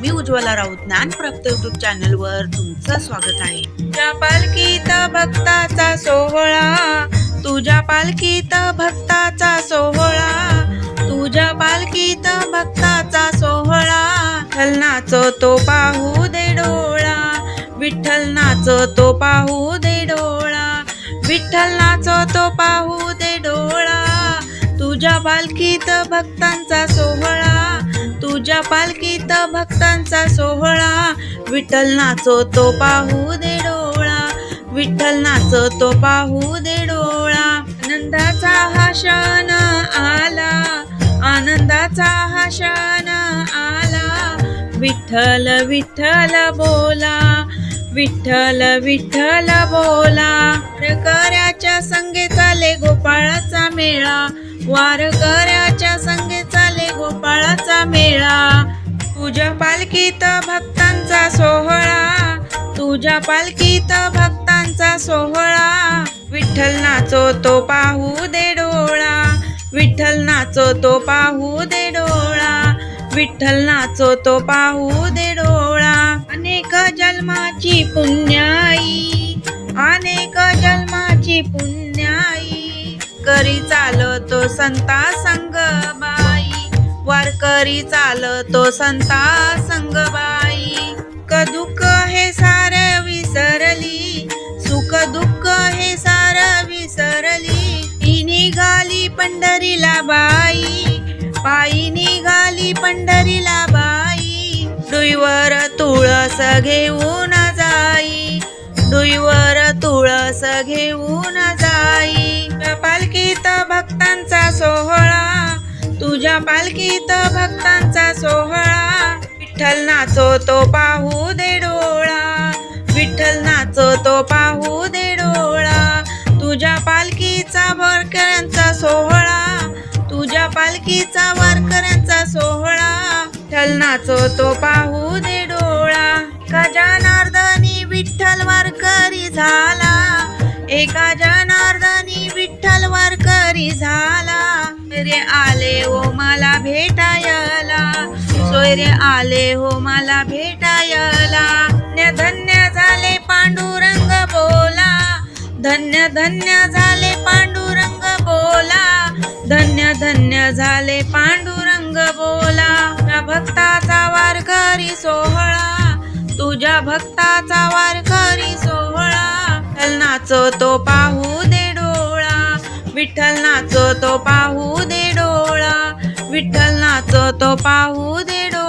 मी Ujjwala Raut ज्ञानप्राप्त YouTube चॅनलवर तुमचं स्वागत आहे। तुझ्या पालखीत भक्ताचा सोहळा, तुझ्या पालखीत भक्ताचा सोहळा, तुझ्या पालखीत भक्ताचा सोहळा। विठ्ठल नाचतो पाहू दे डोळा, विठ्ठल नाचतो पाहू दे डोळा, विठ्ठल नाचतो पाहू दे डोळा। तुझ्या पालखीत भक्तांचा सोहळा, तुझ्या पालखीत भक्तांचा सोहळा। विठ्ठल नाचतो पाहू दे डोळा, विठ्ठल नाचतो पाहू दे डोळा। आनंदाचा हा क्षण आला, आनंदाचा हा क्षण आला। विठ्ठल विठ्ठल बोला, विठ्ठल विठ्ठल बोला। वारकऱ्याच्या संगे चाले गोपाळाचा मेळा, वारकऱ्याच्या संगे चाले गोपाळाचा मेळा। तुझ्या पालखीत भक्तांचा सोहळा, तुझ्या पालखीत भक्तांचा सोहळा। विठ्ठल नाचतो पाहू दे डोळा, विठ्ठल नाचतो पाहू दे डोळा, विठ्ठल नाचतो पाहू दे डोळा। अनेक जन्माची पुण्याई, अनेक जन्माची पुण्याई। वारकरी चालतो संता संग बाई, वारकरी चालतो संता संग बाई। सुख दुःख हे सार विसरली, सुख दुःख हे सार विसरली। ती निघाली पंढरीला बाई, पायी निघाली पंढरीला बाई। डुईवर तुळस घेऊन जाई, डुईवर तुळस घेऊन जाई। तुझ्या पालखीत भक्तांचा सोहळा, तुझ्या पालखीत भक्तांचा सोहळा। विठ्ठल नाचतो पाहू दे डोळा, विठ्ठल नाचतो पाहू दे डोळा। तुझ्या पालखीचा वारकऱ्यांचा सोहळा, तुझ्या पालखीचा वारकऱ्यांचा सोहळा। विठ्ठल नाचतो पाहू दे डोळा। एका जनार्दनी विठ्ठल वारकरी झाला, एका जनार्दनी विठ्ठल वारकरी झाला। सोयरे आले हो मला भेटायला, सोयरे आले हो मला भेटायला। धन्य धन्य झाले पांडुरंग बोला, धन्य धन्य झाले पांडुरंग बोला, धन्य धन्य झाले पांडुरंग बोला। तुझ्या भक्ताचा वारकरी सोहळा, तुझ्या भक्ताचा वारकरी सोहळा। विठ्ठल नाचतो पाहू दे डोळा, विठ्ठल नाचतो पाहू दे डोळा, विठ्ठल नाचतो पाहू दे डोळा।